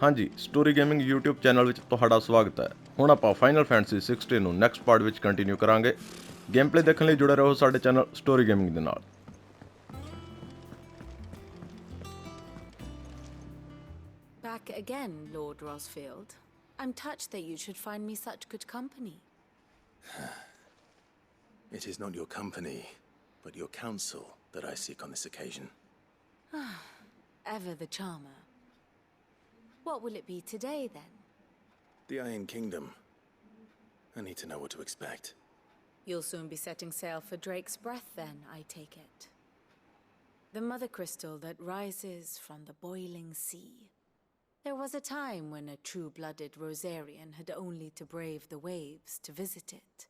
ਹਾਂਜੀ story gaming YouTube channel ਵਿੱਚ ਤੁਹਾਡਾ ਸਵਾਗਤ ਹੈ। ਹੁਣ ਆਪਾਂ ਫਾਈਨਲ ਫੈਂਟਸੀ 16 ਨੂੰ ਨੈਕਸਟ ਪਾਰਟ ਵਿੱਚ ਕੰਟੀਨਿਊ ਕਰਾਂਗੇ। ਗੇਮ ਪਲੇ ਦੇਖਣ ਲਈ ਜੁੜੇ ਰਹੋ ਸਾਡੇ ਚੈਨਲ ਸਟੋਰੀ ਗੇਮਿੰਗ ਦੇ ਨਾਲ। Back again, Lord Rosfield. I'm touched that you should find me such good company. It is not your company, but your counsel that I seek on this occasion. Ever the charmer. What will it be today, then? The Iron Kingdom. I need to know what to expect. You'll soon be setting sail for Drake's Breath, then, I take it. The mother crystal that rises from the boiling sea. There was a time when a true-blooded Rosarian had only to brave the waves to visit it.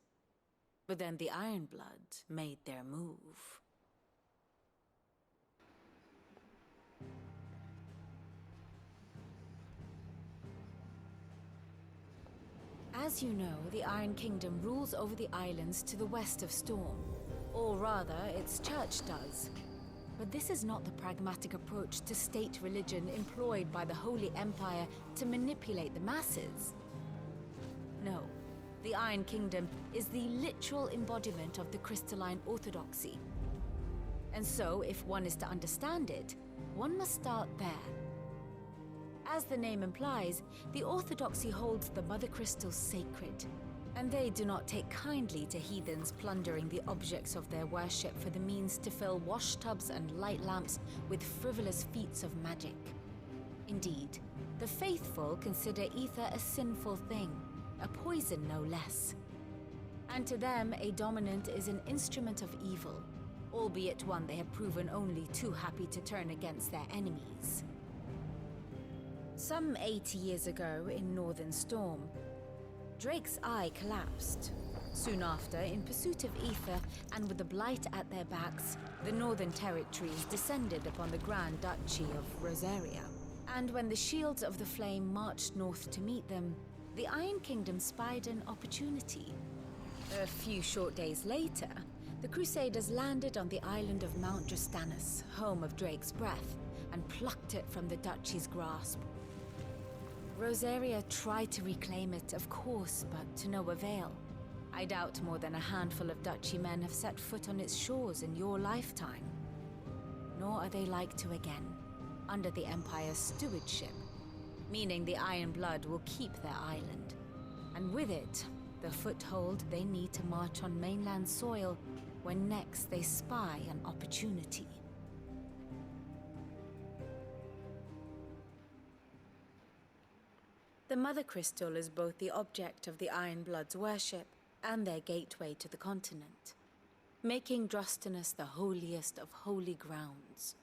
But then the Ironblood made their move. As you know, the Iron Kingdom rules over the islands to the west of Storm. Or rather, its church does. But this is not the pragmatic approach to state religion employed by the Holy Empire to manipulate the masses. No, the Iron Kingdom is the literal embodiment of the crystalline orthodoxy. And so, if one is to understand it, one must start there. As the name implies, the orthodoxy holds the mother crystals sacred, and they do not take kindly to heathens plundering the objects of their worship for the means to fill washtubs and light lamps with frivolous feats of magic. Indeed, the faithful consider ether a sinful thing, a poison no less. And to them, a dominant is an instrument of evil, albeit one they have proven only too happy to turn against their enemies. Some 80 years ago in Northern Storm, Drake's eye collapsed. Soon after, in pursuit of ether and with the blight at their backs, the Northern Territories descended upon the Grand Duchy of Rosaria. And when the Shields of the Flame marched north to meet them, the Iron Kingdom spied an opportunity. A few short days later, the Crusaders landed on the island of Mount Drastanus, home of Drake's Breath, and plucked it from the Duchy's grasp. Rosaria tried to reclaim it, of course, but to no avail. I doubt more than a handful of Duchy men have set foot on its shores in your lifetime. Nor are they like to again, under the Empire's stewardship, meaning the Ironblood will keep their island. And with it, the foothold they need to march on mainland soil when next they spy an opportunity. The Mother Crystal is both the object of the Ironblood's worship and their gateway to the continent, making Drastanus the holiest of holy grounds,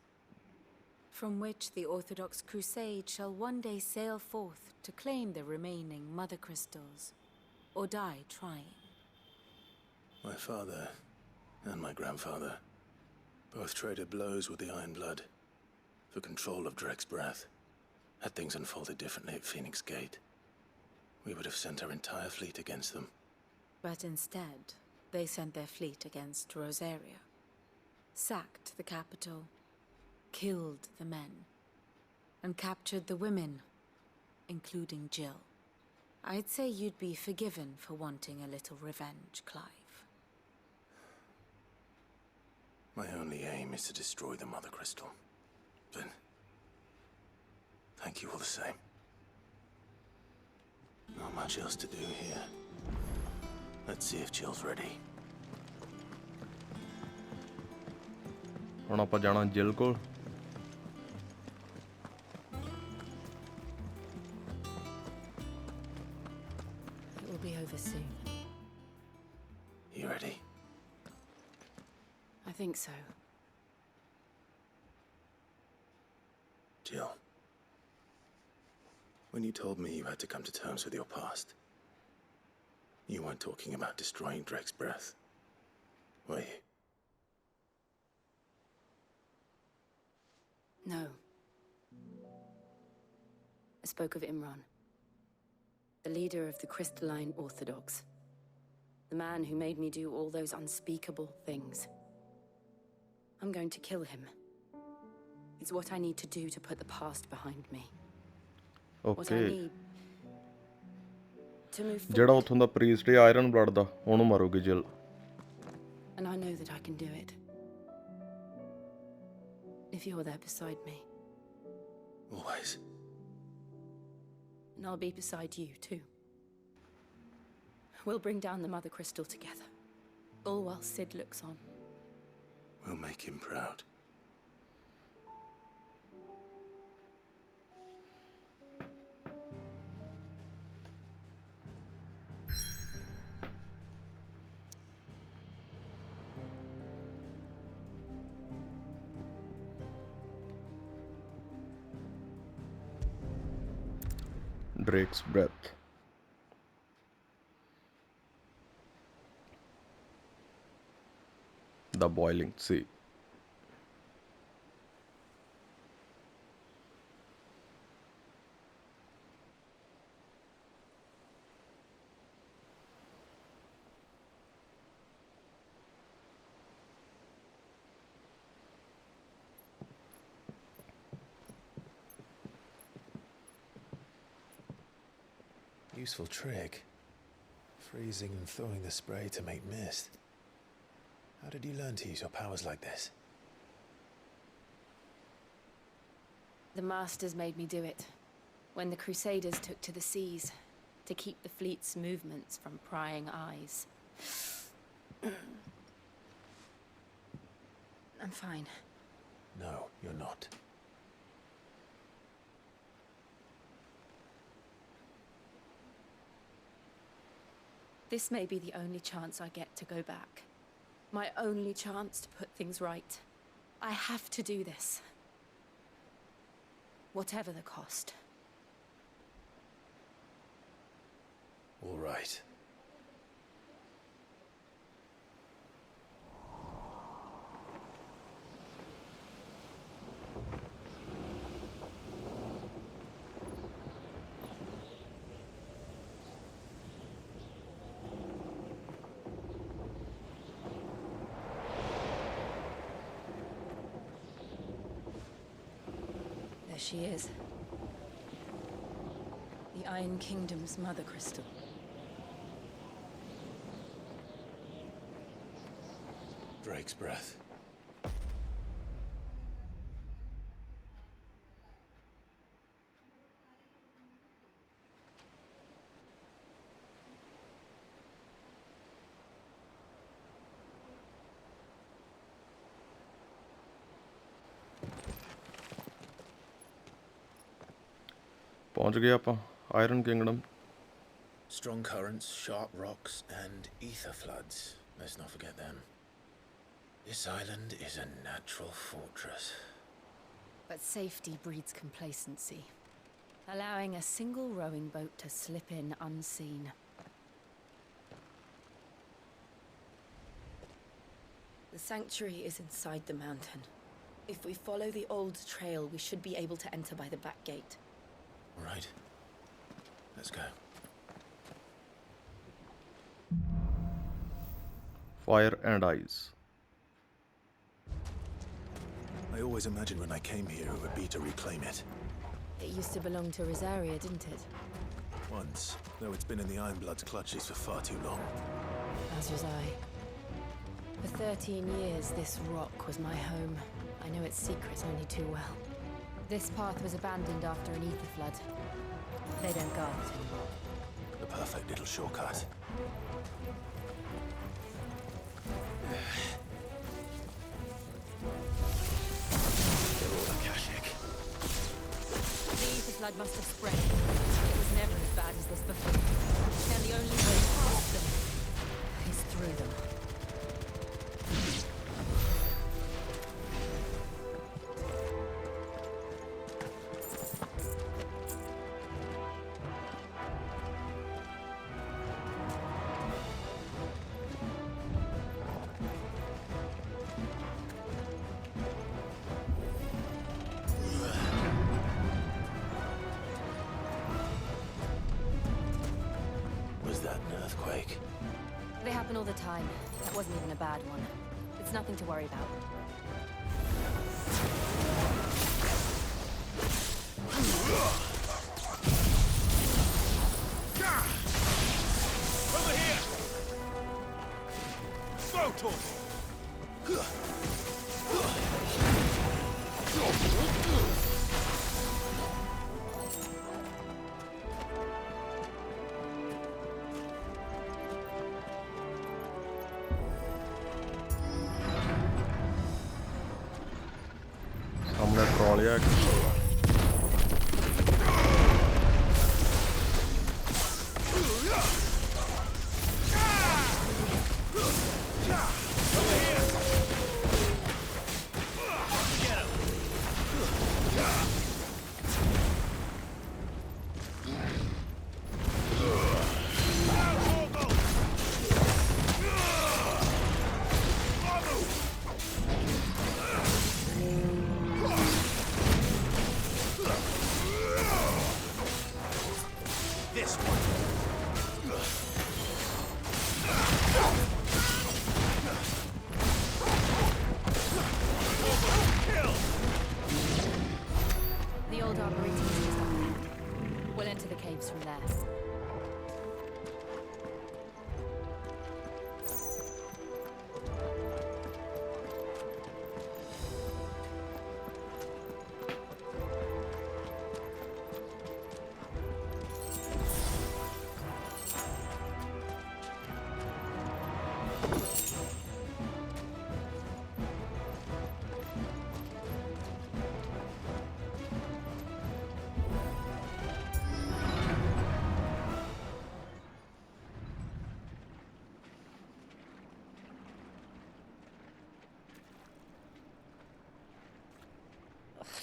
from which the Orthodox Crusade shall one day sail forth to claim the remaining Mother Crystals, or die trying. My father and my grandfather both traded blows with the Ironblood for control of Drake's Breath. Had things unfolded differently at Phoenix Gate, we would have sent our entire fleet against them. But instead, they sent their fleet against Rosaria, sacked the capital, killed the men, and captured the women, including Jill. I'd say you'd be forgiven for wanting a little revenge, Clive. My only aim is to destroy the Mother Crystal. But thank you all the same. Not much else to do here. Let's see if Jill's ready. ਹੁਣ ਆਪਾਂ ਜਾਣਾ ਜਿਲ ਕੋਲ। It will be over soon. You ready? I think so. Jill. When you told me you had to come to terms with your past, you weren't talking about destroying Drake's Breath, were you? No. I spoke of Imran, the leader of the Crystalline Orthodox, the man who made me do all those unspeakable things. I'm going to kill him. It's what I need to do to put the past behind me. What I okay need to move ਜਿਹੜਾ forward. ਉੱਥੋਂ ਦਾ priest ਹੈ iron blood ਦਾ ਉਹਨੂੰ ਮਾਰੋਗੇ ਜਿਲ And I know that I can do it. If you're there beside me. Always. And I'll be beside you, too. We'll bring down the Mother Crystal together. All while Sid looks on. We'll make him proud. Drake's breath. The boiling sea. Useful trick. Freezing and thawing the spray to make mist. How did you learn to use your powers like this? The Masters made me do it. When the Crusaders took to the seas. To keep the fleet's movements from prying eyes. I'm fine. No, you're not. This may be the only chance I get to go back. My only chance to put things right. I have to do this. Whatever the cost. All right. There she is. The Iron Kingdom's Mother Crystal. Drake's breath. ਪਹੁੰਚ ਗਏ ਆਪਾਂ iron Kingdom Strong currents, sharp rocks, and ether floods. Let's not forget them. This island is a natural fortress. But safety breeds complacency. Allowing a single rowing boat to slip in unseen. The sanctuary is inside the mountain. If we follow the old trail, we should be able to enter by the back gate. All right. Let's go. Fire and Ice. I always imagined when I came here it would be to reclaim it. It used to belong to Rosaria, didn't it? Once, though it's been in the Ironblood's clutches for far too long. As was I. For 13 years, this rock was my home. I know its secrets only too well. This path was abandoned after an ether flood. They don't guard it anymore. The perfect little shortcut. They're all Akashic. The ether flood must have spread. It was never as bad as this before. And the only way past them is through them. Was that an earthquake? They happen all the time. That wasn't even a bad one. It's nothing to worry about. ਸਾਹਮਣੇ trolley ਆ The old arboretum is just up there. We'll enter the caves from there.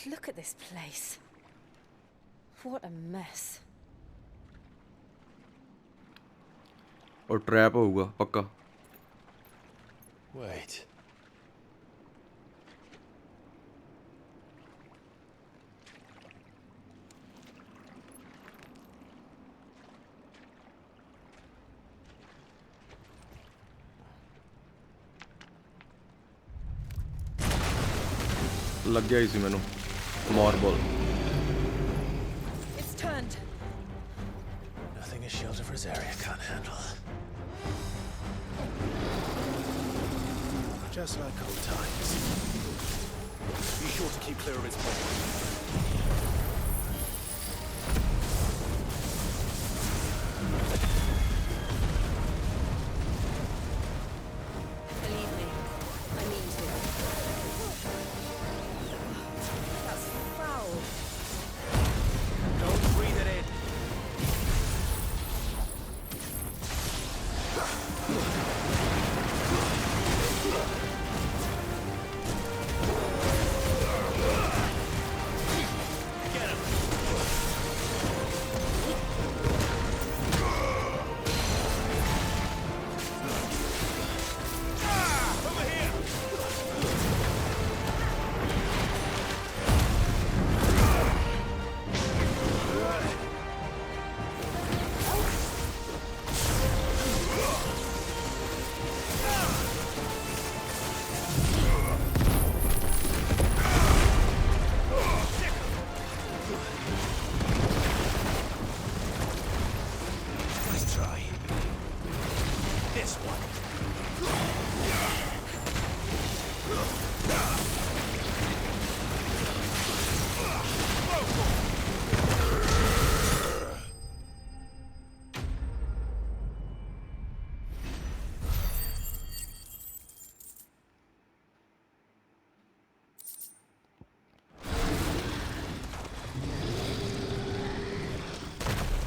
Look at this place. What a mess. ਉਹ trap ਹੋਊਗਾ ਪੱਕਾ Wait. ਲੱਗਿਆ ਹੀ ਸੀ ਮੈਨੂੰ marble It's turned. Nothing a Shield of Rosaria can't handle. Just like old times. Be sure to keep clear of its body. Believe me, I mean to. That's foul. Don't breathe it in.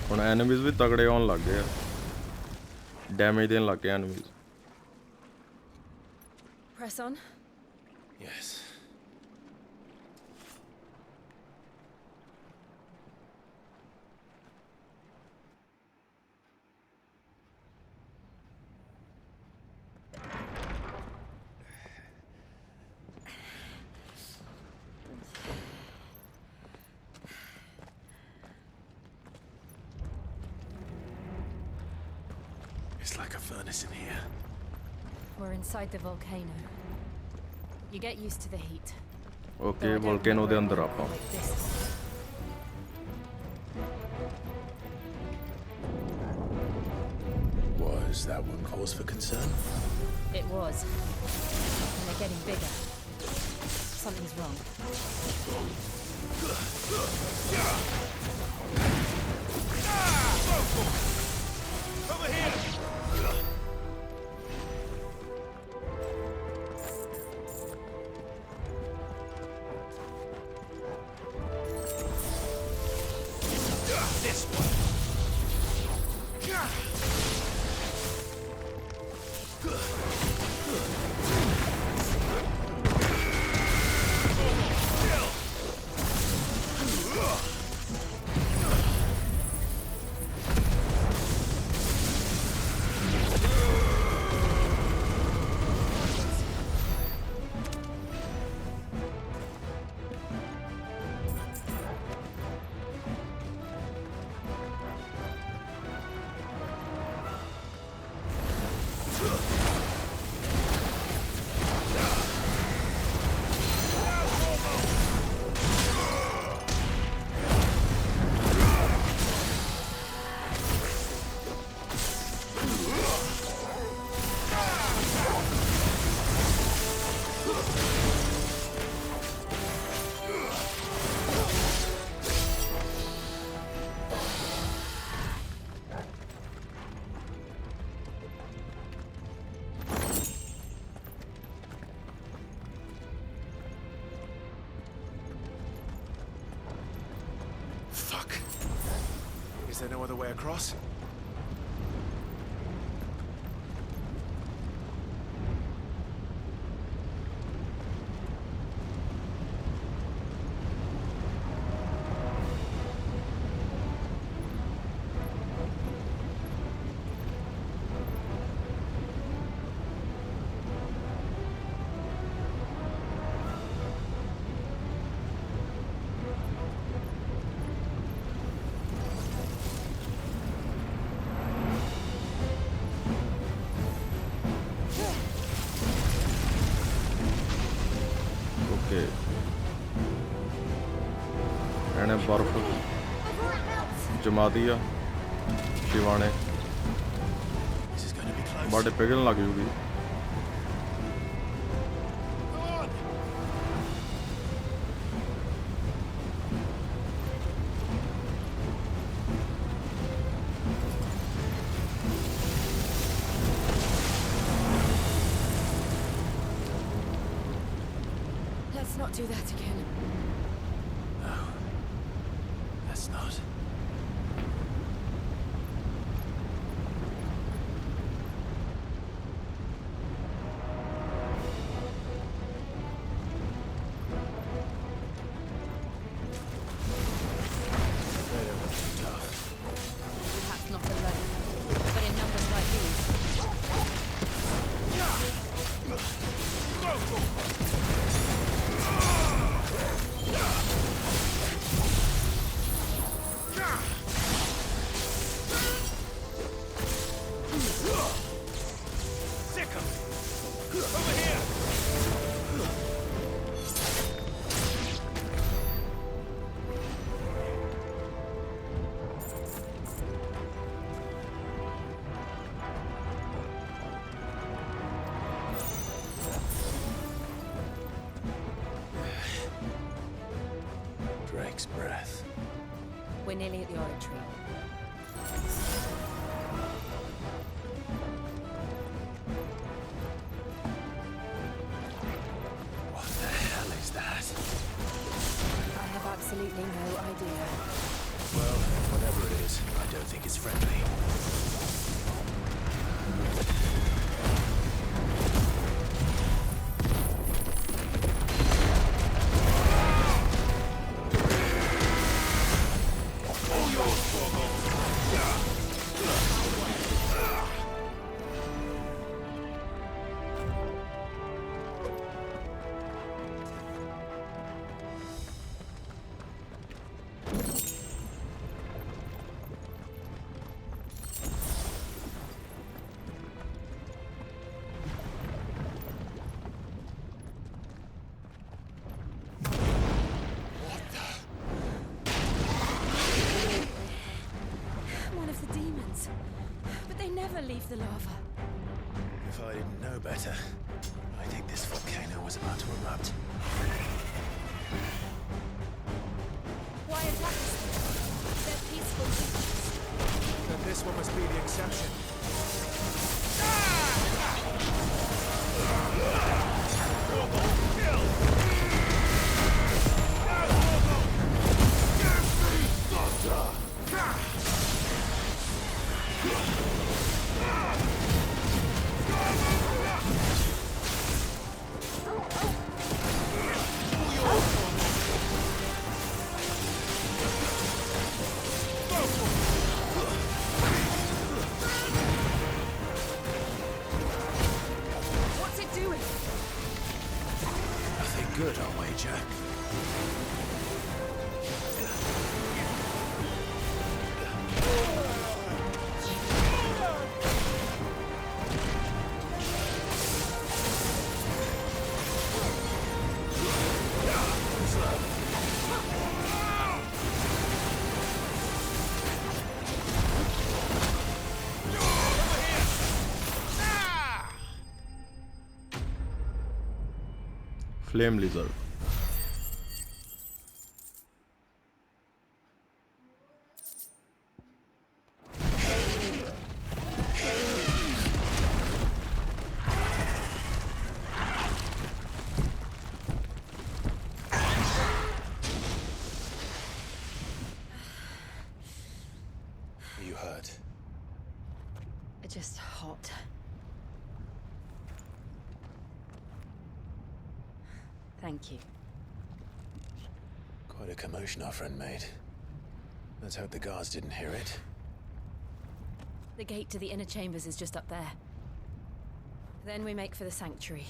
ਹੁਣ enemies ਵੀ ਤਗੜੇ ਆਉਣ ਲੱਗ ਗਏ ਆ damage ਦੇਣ ਲੱਗ ਗਏ enemies Press on. Yes. It's like a furnace in here. We're inside the volcano. You get used to the heat. Okay volcano ਦੇ ਅੰਦਰ ਆਪਾਂ Like this. Was that one cause for concern? It was. And they're getting bigger. Something's wrong. Over here! This one. Fuck. Is there no other way across? Okay ਇਹਨੇ ਬਰਫ਼ ਜਮਾ ਦਿਆ ਸ਼ਿਵਾਣੇ This is going to be close. ਬਾਡੇ ਪਿਘਲਣ ਲੱਗ ਜੂਗੀ Let's not do that again. No. Let's not. Vader was too tough. Perhaps not alone, but in numbers like these. Sick 'em! Over here! Drake's breath. We're nearly at the oratory. What the hell is that? I have absolutely no idea. Well, whatever it is, I don't think it's friendly. One of the demons. But they never leave the lava. If I didn't know better, I think this volcano was about to erupt. Why attack us then? They're peaceful creatures. Then this one must be the exception. What's it doing? Nothing good, I'll wager. Flame lizard. Are you hurt? Just hot. Thank you. Quite a commotion our friend made. Let's hope the guards didn't hear it. The gate to the inner chambers is just up there. Then we make for the sanctuary.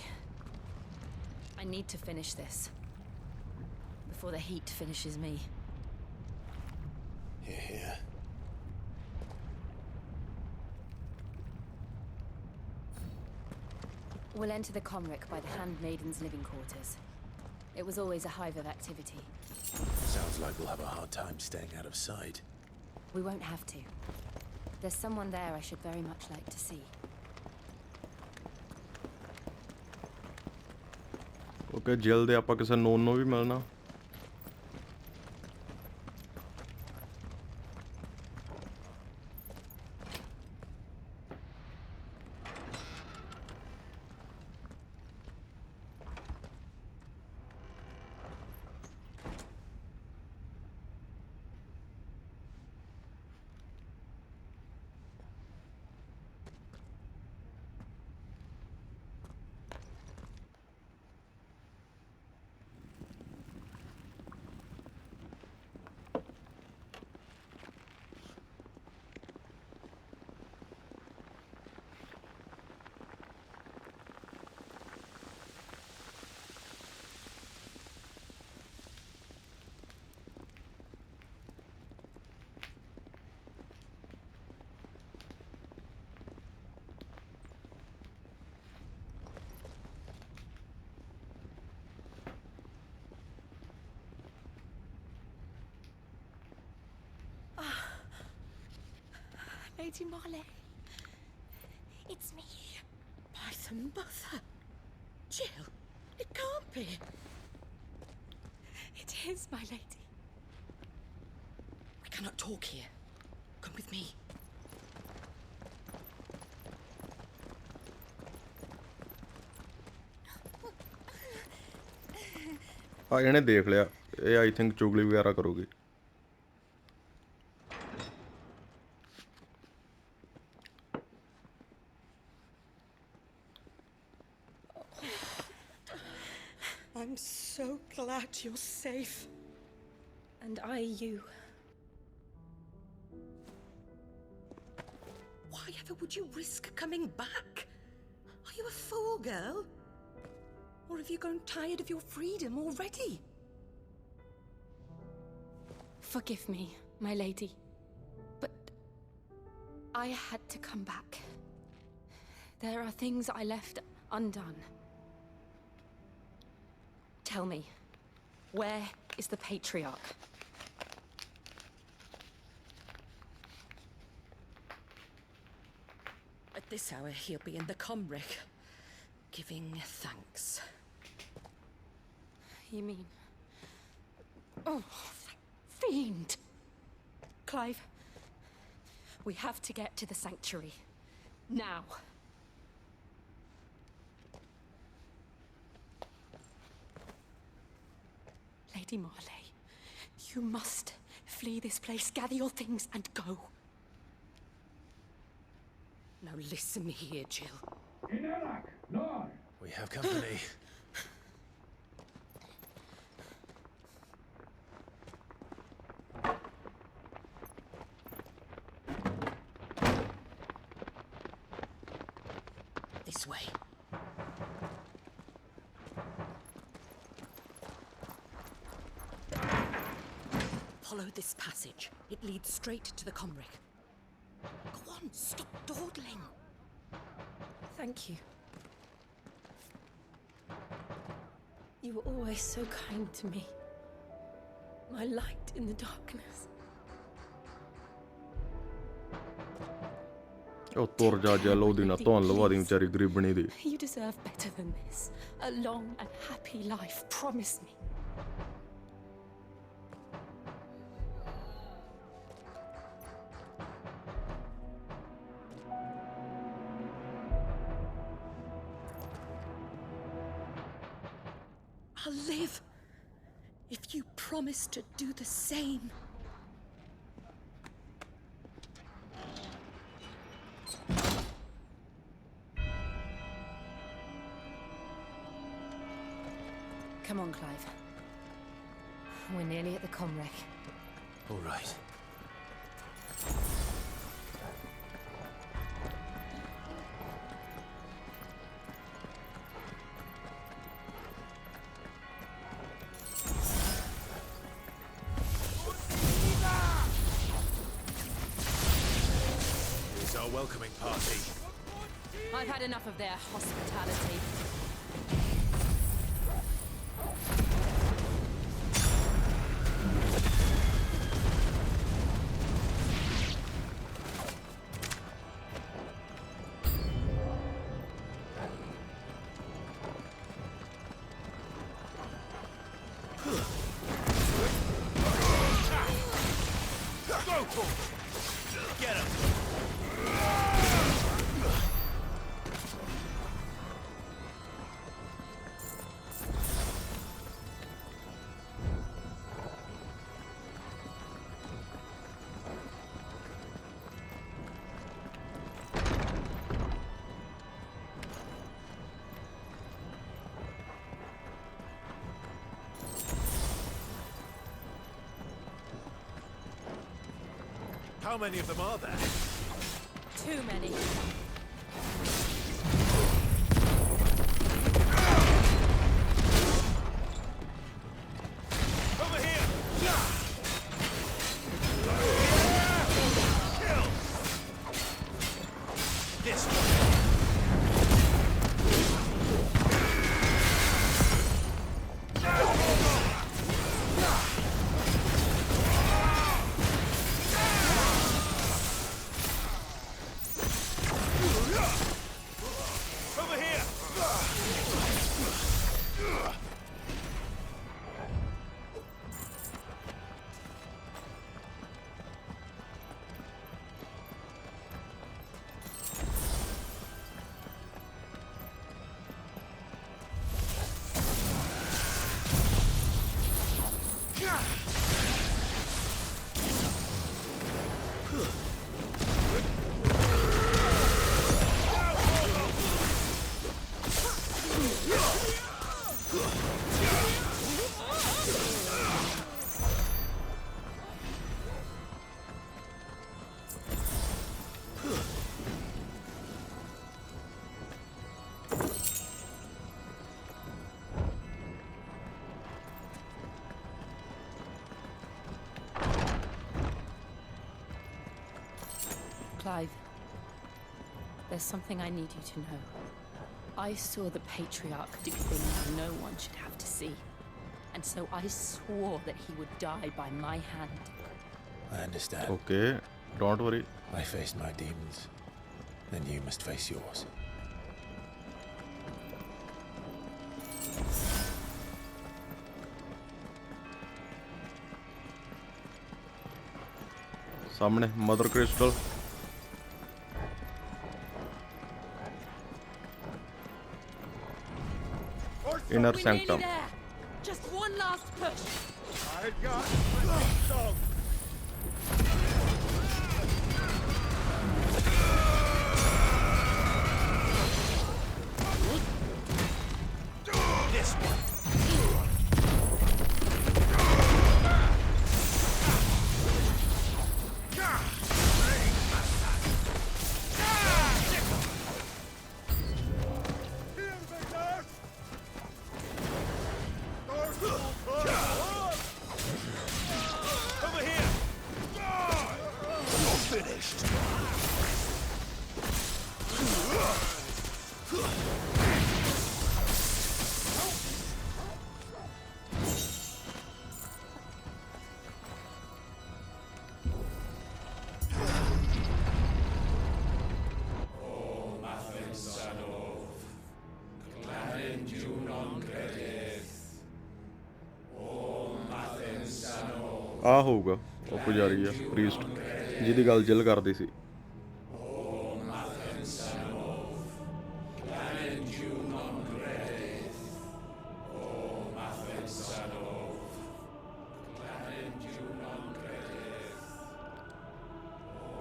I need to finish this. Before the heat finishes me. Hear, hear. We'll enter the Comric by the Handmaiden's living quarters. It was always a hive of activity. Sounds like we'll have a hard time staying out of sight. We won't have to. There's someone there I should very much like to see. Okay जल्द ਆਪਾਂ ਕਿਸੇ non ਨੂੰ ਵੀ ਮਿਲਣਾ Lady Marley, it's me. By the mother. Jill, it can't be. It is, my lady. We cannot talk here. Come with me. ਆ ਇਹਨੇ ਦੇਖ ਲਿਆ ਇਹ ਆਈ ਥਿੰਕ ਚੁਗਲੀ ਵਗੈਰਾ ਕਰੂਗੀ I'm so glad you're safe. And I you. Why ever would you risk coming back? Are you a fool, girl? Or have you grown tired of your freedom already? Forgive me, my lady. But I had to come back. There are things I left undone. Tell me, where is the patriarch? At this hour he'll be in the Comric, giving thanks. You mean... Oh, fiend! Clive, we have to get to the sanctuary. Now. Lady Marley, you must flee this place, gather your things, and go. Now listen here, Jill. We have company. This way. Follow this passage. It leads straight to the Comric. Go on, stop dawdling. Thank you. You were always so kind to me. My light in the darkness. ਉਹ ਤੁਰ ਜਾ gel ਉਹਦੀ ਨਾ ਧੌਣ ਲਵਾ ਦੀ ਵਿਚਾਰੀ ਗਰੀਬਣੀ ਦੀ You deserve better than this. A long and happy life, promise me. I'll live if you promise to do the same. Come on, Clive. We're nearly at the Comrec. All right. Here's our welcoming party. I've had enough of their hospitality. Get him! How many of them are there? Too many. Over here! Kill! This one! Over here! Clive, there's something I need you to know. I saw the Patriarch do things no one should have to see. And so I swore that he would die by my hand. I understand. Okay, don't worry. I faced my demons. then you must face yours. सामने mother crystal. Inner sanctum. Just one last push. I got my dog. This one. Over here. You're finished. ਆ ਹੋਊਗਾ ਉਹ ਪੁਜਾਰੀ ਆ priest ਜਿਹਦੀ ਗੱਲ ਜਿਲ ਕਰਦੀ ਸੀ।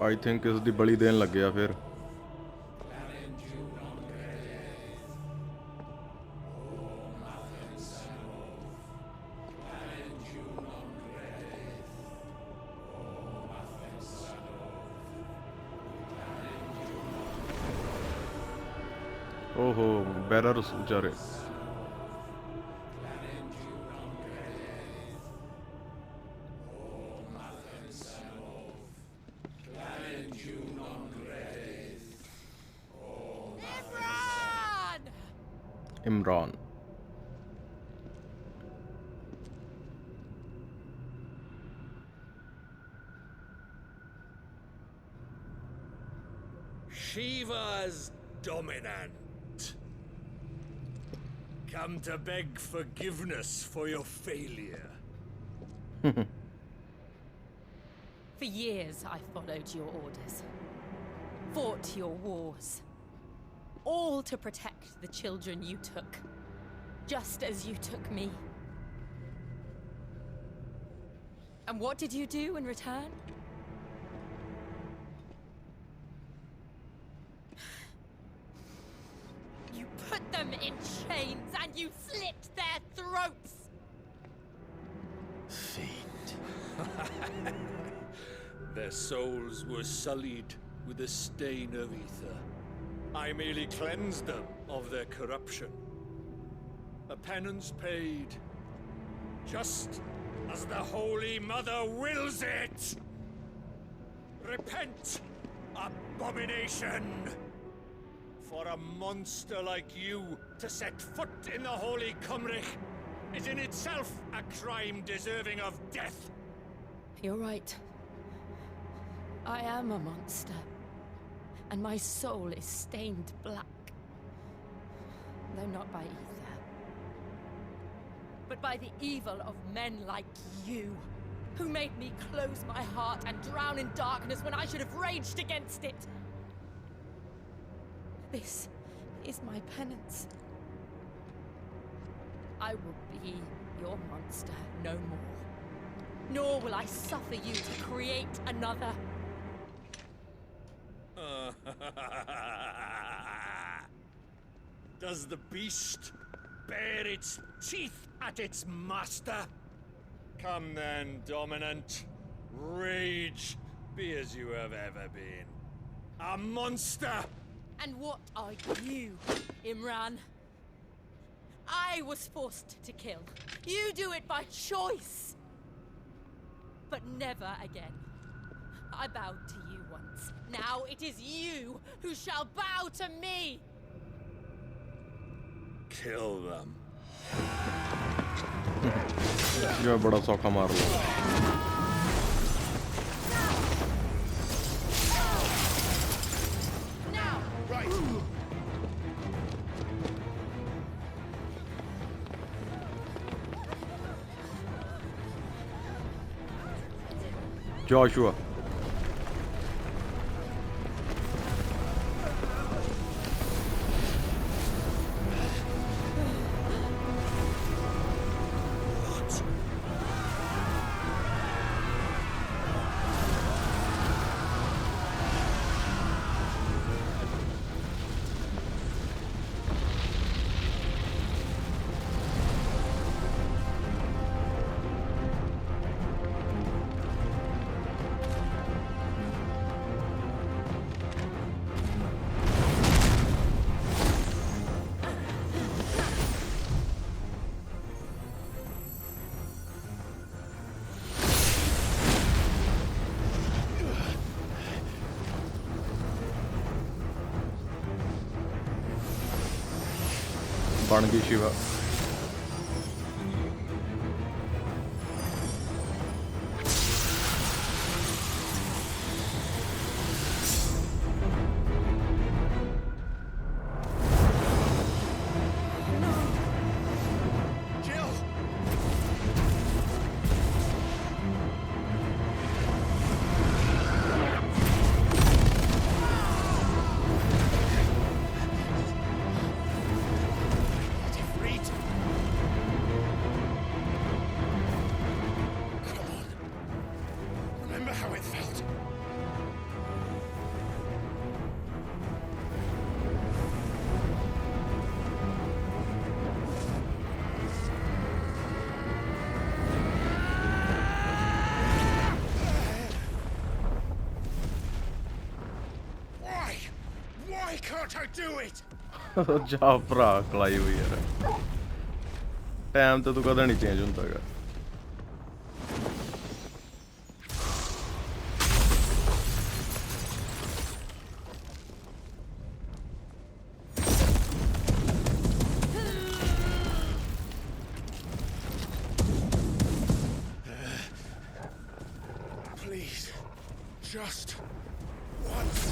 I think ਇਸ ਦੀ ਬਲੀ ਦੇਣ ਲੱਗਿਆ ਫਿਰ। ओहो बैरर्स बेचारे। Imran. Shiva's dominant. Come to beg forgiveness for your failure. For years I followed your orders, fought your wars, all to protect the children you took, just as you took me. And what did you do in return? You put them in chains and you slit their throats! Fiend. Their souls were sullied with the stain of ether. I merely cleansed them of their corruption. A penance paid, just as the Holy Mother wills it! Repent, abomination! For a monster like you to set foot in the Holy Cymric is in itself a crime deserving of death. You're right. I am a monster. And my soul is stained black. Though not by ether. But by the evil of men like you, who made me close my heart and drown in darkness when I should have raged against it. This is my penance. I will be your monster no more. Nor will I suffer you to create another. Does the beast bare its teeth at its master? Come then, dominant. Rage, be as you have ever been. A monster! And what are you, Imran? I was forced to kill. You do it by choice. But never again. I bowed to you once. Now it is you who shall bow to me. Kill them. ये बड़ा सौखा मार लिया। Now! Joshua. बन गई Shiva. Can't I do it? ਜਾ ਭਰਾ Clive ਯਾਰ, ਟਾਈਮ ਤੇ ਤੂੰ ਕਦੇ ਨਹੀਂ ਚੇਂਜ ਹੁੰਦਾ ਗਾ। Please, just once.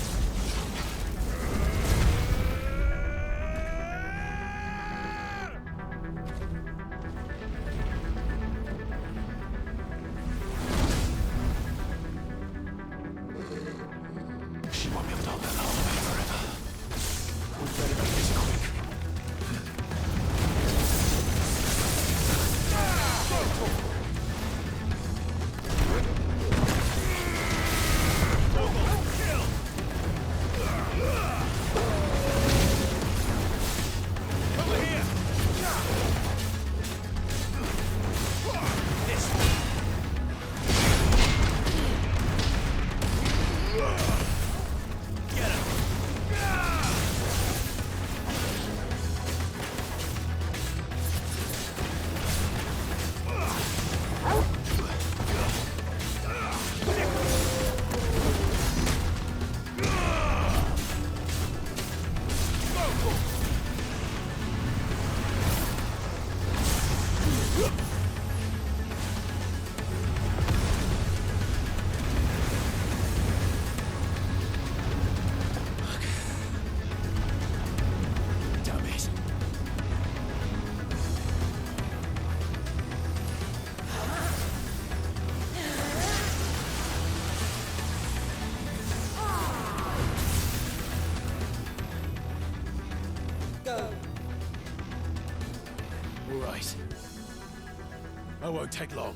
I won't take long.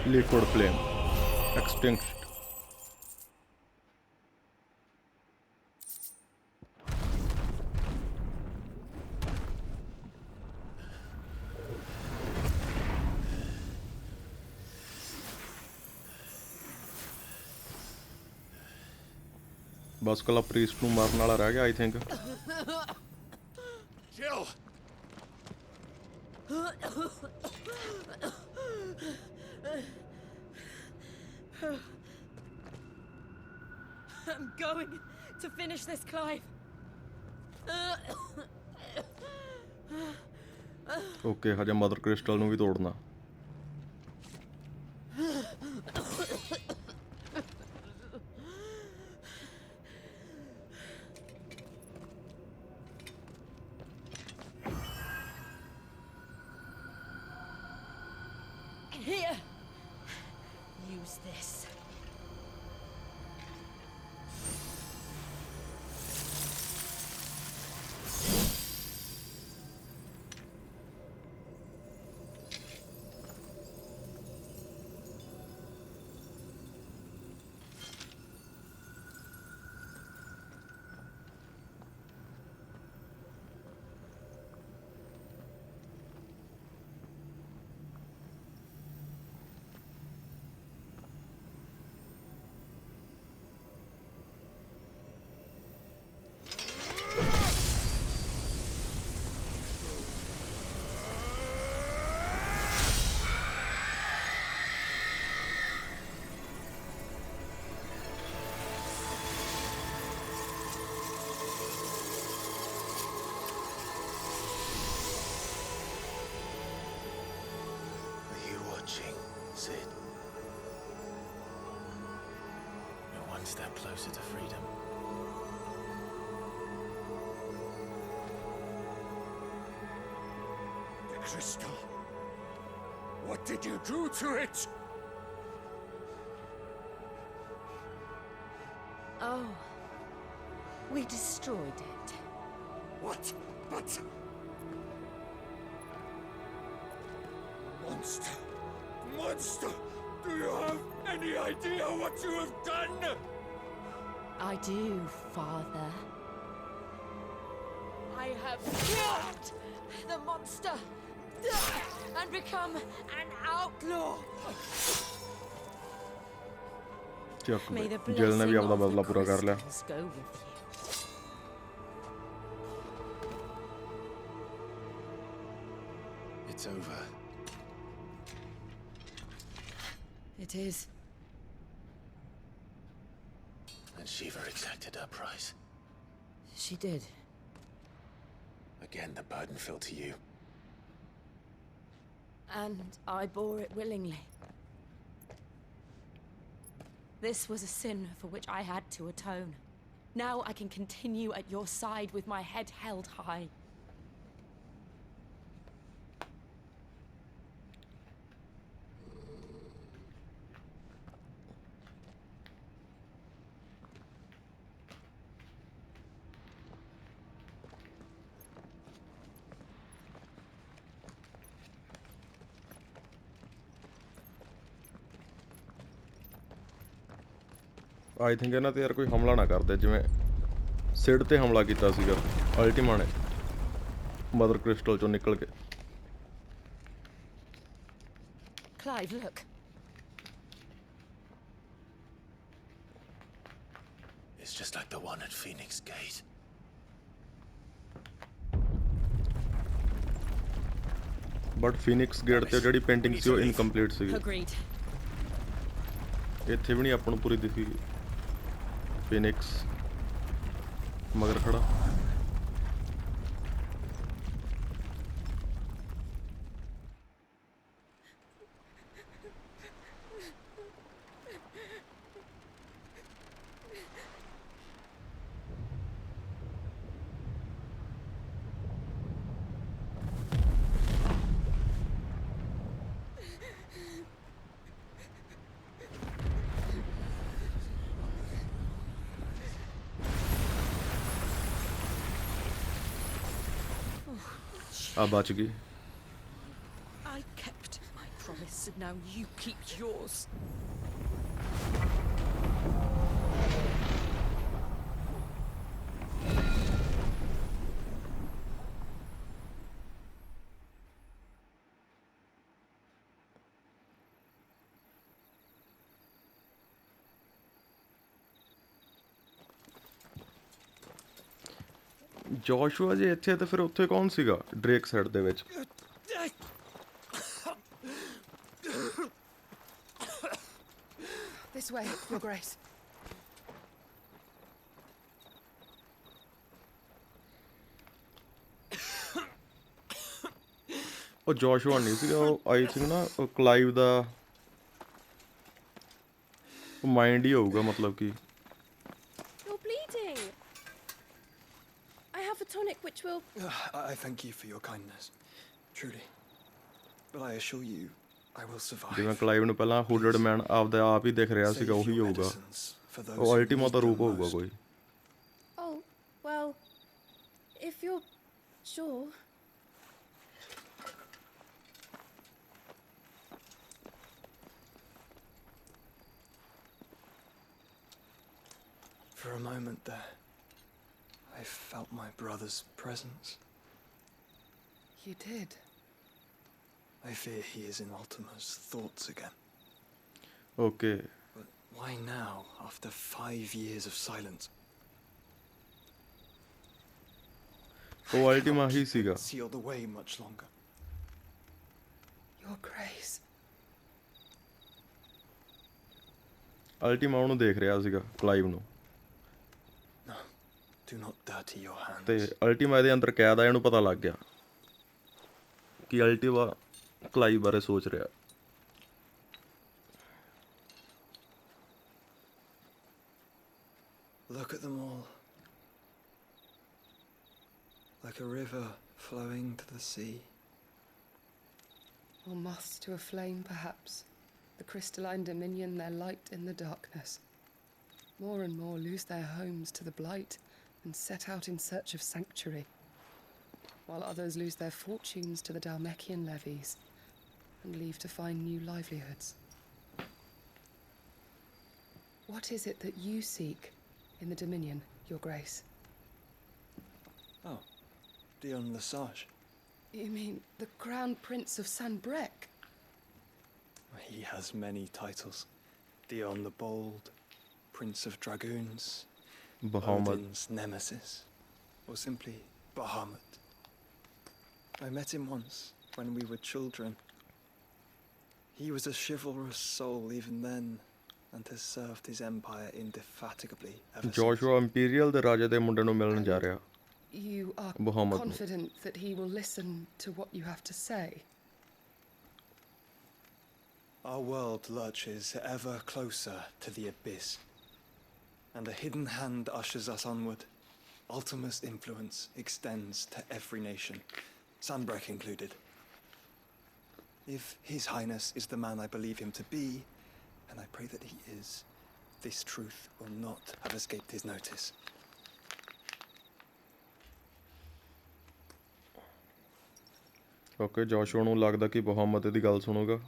Liquid flame extinct. बस कला प्रीस्ट नूं मारन वाला रह गया I think. Jill! I'm going to finish this, Clive. Okay हजे मदर क्रिस्टल नूं भी तोड़ना। Here. Use this. Sid. You're one step closer to freedom. The crystal. What did you do to it? Oh. We destroyed it. What? But... Monster! Monster! Do you have any idea what you have done? I do, Father. I have killed the monster and become an outlaw. ਚੱਕ May the jail ਨੇ ਵੀ blessing ਆਪਦਾ of ਬਦਲਾ the ਪੂਰਾ ਕਰ ਲਿਆ। crystals go with you. It's over. It is. And Shiva exacted her price. She did. Again, the burden fell to you. And I bore it willingly. This was a sin for which I had to atone. Now I can continue at your side with my head held high. I think ਇਹਨਾਂ ਤੇ ਯਾਰ ਕੋਈ ਹਮਲਾ ਨਾ ਕਰਦੇ ਜਿਵੇਂ seed ਤੇ ਹਮਲਾ ਕੀਤਾ ਸੀਗਾ ਅਲਟੀਮਾ ਨੇ ਮਦਰ ਕ੍ਰਿਸਟਲ ਚੋਂ ਨਿਕਲ ਕੇ। Clive, look. It's just like the one at Phoenix Gate. But Phoenix gate ਤੇ ਜਿਹੜੀ ਪੇਂਟਿੰਗ ਸੀ ਉਹ ਇਨਕੰਪਲੀਟ ਸੀ। Agreed. ਇੱਥੇ ਵੀ ਨਹੀਂ ਆਪਾਂ ਨੂੰ ਪੂਰੀ ਦਿਖੀ ਫੀਨਿਕਸ ਮਗਰ ਖੜਾ। ਆ ਬਚ ਗਈ। I kept my promise. this, and now you keep yours. ਜੋਸ਼ੂਆ ਜੇ ਇੱਥੇ ਤੇ ਫਿਰ ਉੱਥੇ ਕੌਣ ਸੀਗਾ ਡਰੇਕ ਸਾਈਡ ਦੇ ਵਿੱਚ? This way, Your Grace. ਉਹ ਜੋਸ਼ੂਆ ਨਹੀਂ ਸੀਗਾ, ਉਹ ਆਈ ਥਿੰਕ ਨਾ ਉਹ ਕਲਾਈਵ ਦਾ ਮਾਈਂਡ ਹੀ ਹੋਊਗਾ, ਮਤਲਬ ਕਿ You're bleeding. I have a tonic which will... I thank you for your kindness, truly. But I assure you, I will survive. ਜਿਵੇਂ ਕਲਾਈਵ ਨੂੰ ਪਹਿਲਾਂ ਹੁਡਡ ਮੈਨ ਆਪਦਾ ਆਪ ਹੀ ਦਿਖ ਰਿਹਾ ਸੀਗਾ, ਉਹੀ ਹੋਊਗਾ। ਉਹ ਅਲਟੀਮਾ ਦਾ ਰੂਪ ਹੋਊਗਾ ਕੋਈ। Oh, well, if you're sure... For a moment there, I felt my brother's presence. You did? I fear he is in Ultima's thoughts again. Okay. But why now, after 5 years of silence? ਉਹ ਅਲਟੀਮਾ ਹੀ ਸੀਗਾ। Sealed away much longer. Your Grace. ਅਲਟੀਮਾ ਉਹਨੂੰ ਦੇਖ ਰਿਹਾ ਸੀਗਾ, Clive ਨੂੰ। Do not dirty your hands. ਤੇ ਅਲਟੀਮਾ ਇਹਦੇ ਅੰਦਰ ਕੈਦ ਆ, ਇਹਨੂੰ ਪਤਾ ਲੱਗ ਗਿਆ ਕਿ ਅਲਟੀਮਾ ਕਲਾਈਵ ਬਾਰੇ ਸੋਚ ਰਿਹਾ। Look at them all. Like a river flowing to the sea. Or moths to a flame, perhaps. The crystalline dominion their light in the darkness. More and more lose their homes to the blight and set out in search of sanctuary, while others lose their fortunes to the Dhalmekian levies and leave to find new livelihoods. What is it that you seek in the Dominion, Your Grace? Oh, Dion Lesage. You mean the Crown Prince of Sanbreque? He has many titles. Dion the Bold, Prince of Dragoons, Bahamut. Odin's nemesis, or simply Bahamut. I met him once when we were children. He was a chivalrous soul even then, and has served his empire indefatigably ever since. Joshua imperial ਦੇ ਰਾਜੇ ਦੇ ਮੁੰਡੇ ਨੂੰ ਮਿਲਣ ਜਾ ਰਿਹਾ। You are Bahamut. confident that he will listen to what you have to say? Our world lurches ever closer to the abyss, and a hidden hand ushers us onward. Ultima's influence extends to every nation, Sanbreque included. If His Highness is the man I believe him to be, and I pray that he is, this truth will not have escaped his notice. Okay, Joshua ਨੂੰ ਲੱਗਦਾ ਕਿ ਬਹਾਮਤ ਦੀ ਗੱਲ ਸੁਣੂਗਾ।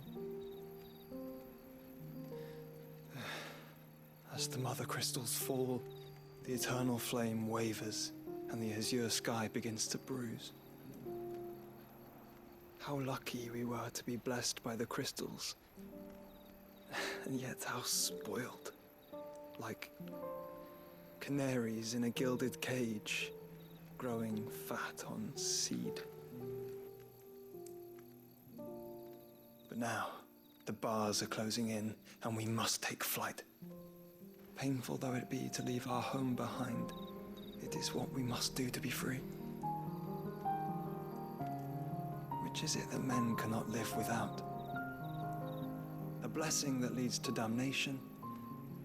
As the mother crystals fall, the eternal flame wavers, and the azure sky begins to bruise. How lucky we were to be blessed by the crystals, and yet how spoiled. Like canaries in a gilded cage, growing fat on seed. But now, the bars are closing in, and we must take flight. Painful though it be to leave our home behind, it is what we must do to be free. Which is it that men cannot live without? A blessing that leads to damnation,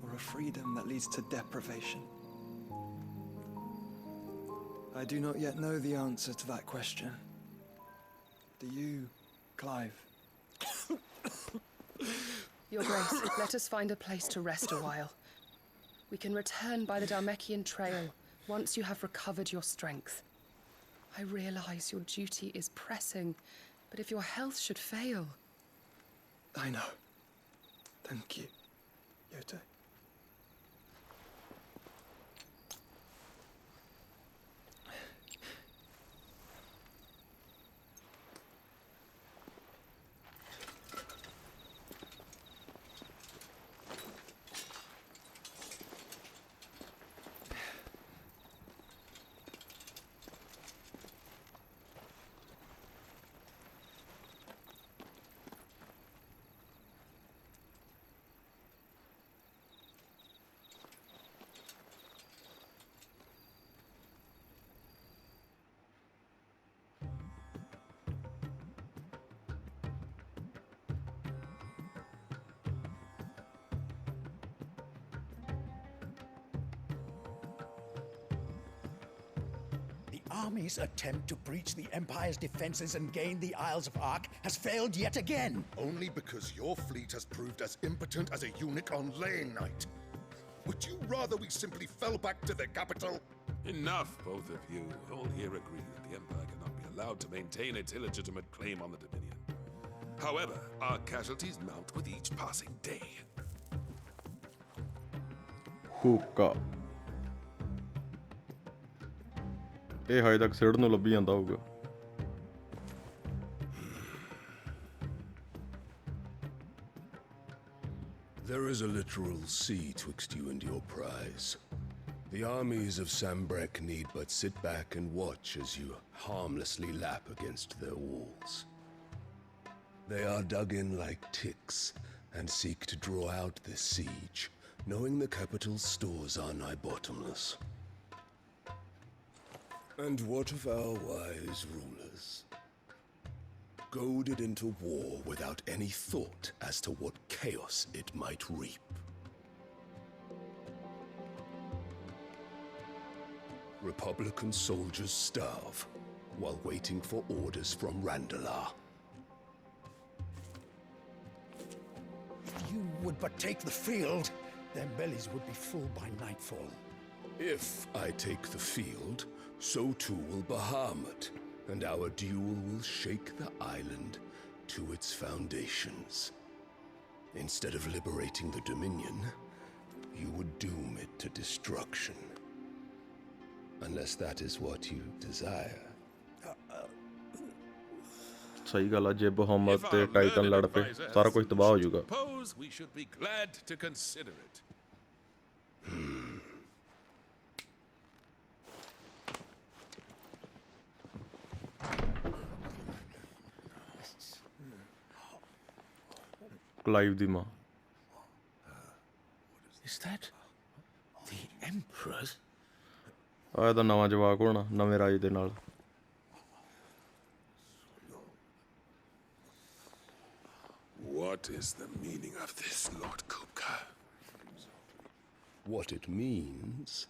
or a freedom that leads to deprivation? I do not yet know the answer to that question. Do you, Clive? Your Grace, let us find a place to rest a while. We can return by the Dhalmekian trail once you have recovered your strength. I realize your duty is pressing, but if your health should fail... I know. Thank you, Yote. Army's attempt to breach the Empire's defenses and gain the Isles of Ark has failed yet again. Only because your fleet has proved as impotent as a eunuch on laying night. Would you rather we simply fell back to the capital? Enough, both of you. All here agree that the Empire cannot be allowed to maintain its illegitimate claim on the Dominion. However, our casualties mount with each passing day. Hookah. ਇਹ ਹਜੇ ਤੱਕ ਸਿਰ ਨੂੰ ਲੱਭੀ ਜਾਂਦਾ ਹੋਊਗਾ. There is a literal sea twixt you and your prize. The armies of Sambrek need but sit back and watch as you harmlessly lap against their walls. They are dug in like ticks and seek to draw out this siege, knowing the capital's stores are nigh bottomless. And what of our wise rulers? Goaded into war without any thought as to what chaos it might reap. Republican soldiers starve while waiting for orders from Randalar. If you would but take the field, their bellies would be full by nightfall. If I take the field, so too will Bahamut, and our duel will shake the island to its foundations. Instead of liberating the Dominion, you would doom it to destruction. Unless that is what you desire. ਸਹੀ ਗੱਲ ਆ, ਜੇ ਬਹਮਤ ਤੇ Titan ਲੜ ਪਏ ਸਾਰਾ ਕੁਝ ਤਬਾਹ ਹੋ ਜਾਊਗਾ. Suppose we should be glad to consider it. Clive ਦੀ ਮਾਂ. Is that the Emperor's? ਆ ਇਹਦਾ ਨਵਾਂ ਜਵਾਕ ਹੋਣਾ ਨਵੇਂ ਰਾਜ ਦੇ ਨਾਲ. What is the meaning of this, Lord Kupka? What it means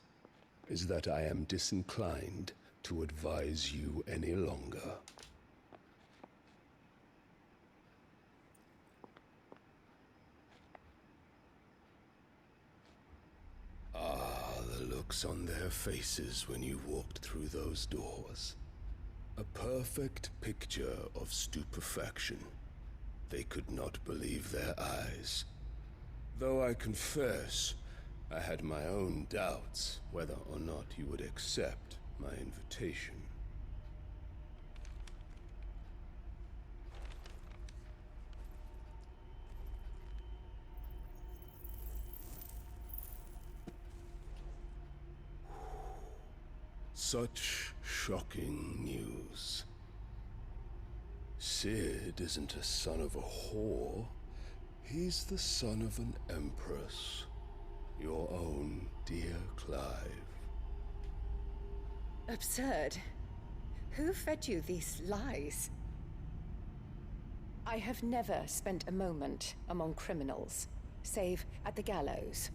is that I am disinclined to advise you any longer. The looks on their faces when you walked through those doors. A perfect picture of stupefaction. They could not believe their eyes. Though I confess, I had my own doubts whether or not you would accept my invitation. Such shocking news. Sid isn't a son of a whore. He's the son of an empress. Your own dear Clive. Absurd. Who fed you these lies? I have never spent a moment among criminals, save at the gallows.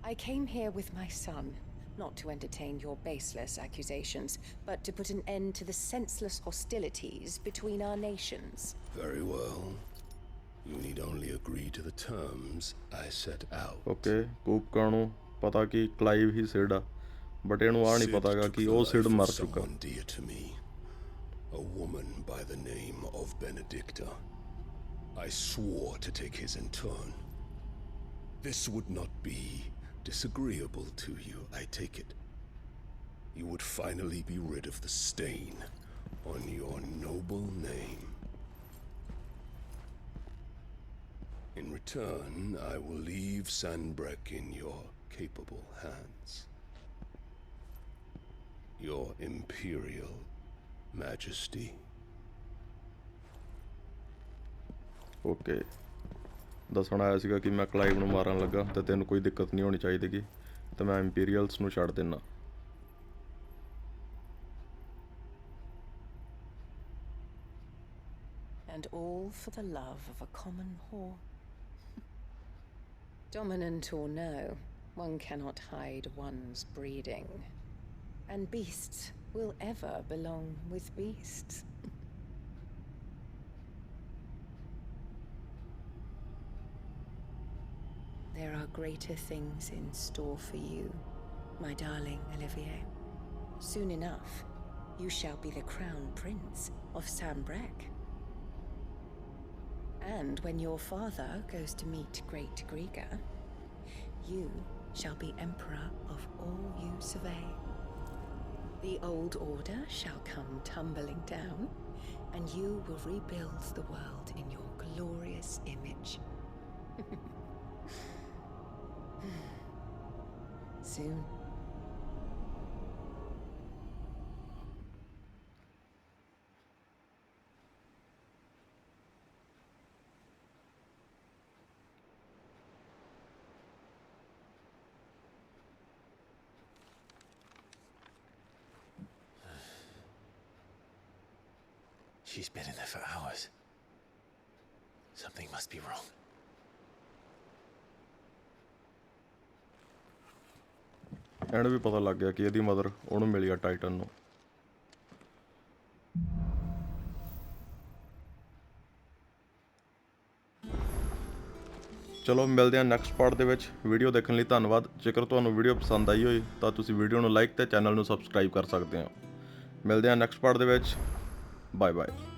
I came here with my son, not to entertain your baseless accusations, but to put an end to the senseless hostilities between our nations. Very well. You need only agree to the terms I set out. Okay, ਕੂਪਕਾ ਨੂੰ ਪਤਾ ਕਿ Clive ਹੀ seed ਆ, but ਇਹਨੂੰ ਆ ਨਹੀਂ ਪਤਾਗਾ ਕਿ ਉਹ seed ਮਰ ਚੁੱਕਾ. Someone dear to me, a woman by the name of Benedicta. I swore to take his in turn. This would not be disagreeable to you, I take it. You would finally be rid of the stain on your noble name. In return, I will leave Sanbreque in your capable hands. Your Imperial Majesty. Okay ਦੱਸਣ ਆਇਆ ਸੀਗਾ ਕਿ ਮੈਂ Clive ਨੂੰ ਮਾਰਨ ਲੱਗਾ ਤੇ ਤੈਨੂੰ ਕੋਈ ਦਿੱਕਤ ਨਹੀਂ ਹੋਣੀ ਚਾਹੀਦੀ ਤੇ ਮੈਂ ਇੰਪੀਰੀਅਲਸ ਨੂੰ ਛੱਡ ਦੇਣਾ। And all for the love of a common whore. Dominant or no, one cannot hide one's breeding. And beasts will ever belong with beasts. There are greater things in store for you, my darling Olivier. Soon enough, you shall be the crown prince of Sanbreque. And when your father goes to meet Great Griga, you shall be emperor of all you survey. The old order shall come tumbling down, and you will rebuild the world in your glorious image. Soon. She's been in there for hours. Something must be wrong. ਇਹਨੂੰ ਵੀ ਪਤਾ ਲੱਗ ਗਿਆ ਕਿ ਇਹਦੀ mother ਉਹਨੂੰ ਮਿਲੀ ਆ Titan ਨੂੰ। ਚਲੋ ਮਿਲਦੇ ਹਾਂ ਨੈਕਸਟ ਪਾਰਟ ਦੇ ਵਿੱਚ। ਵੀਡੀਓ ਦੇਖਣ ਲਈ ਧੰਨਵਾਦ। ਜੇਕਰ ਤੁਹਾਨੂੰ ਵੀਡੀਓ ਪਸੰਦ ਆਈ ਹੋਈ ਤਾਂ ਤੁਸੀਂ ਵੀਡੀਓ ਨੂੰ ਲਾਈਕ ਤੇ ਚੈਨਲ ਨੂੰ ਸਬਸਕ੍ਰਾਈਬ ਕਰ ਸਕਦੇ ਹੋ। ਮਿਲਦੇ ਹਾਂ ਨੈਕਸਟ ਪਾਰਟ ਦੇ ਵਿੱਚ। Bye bye.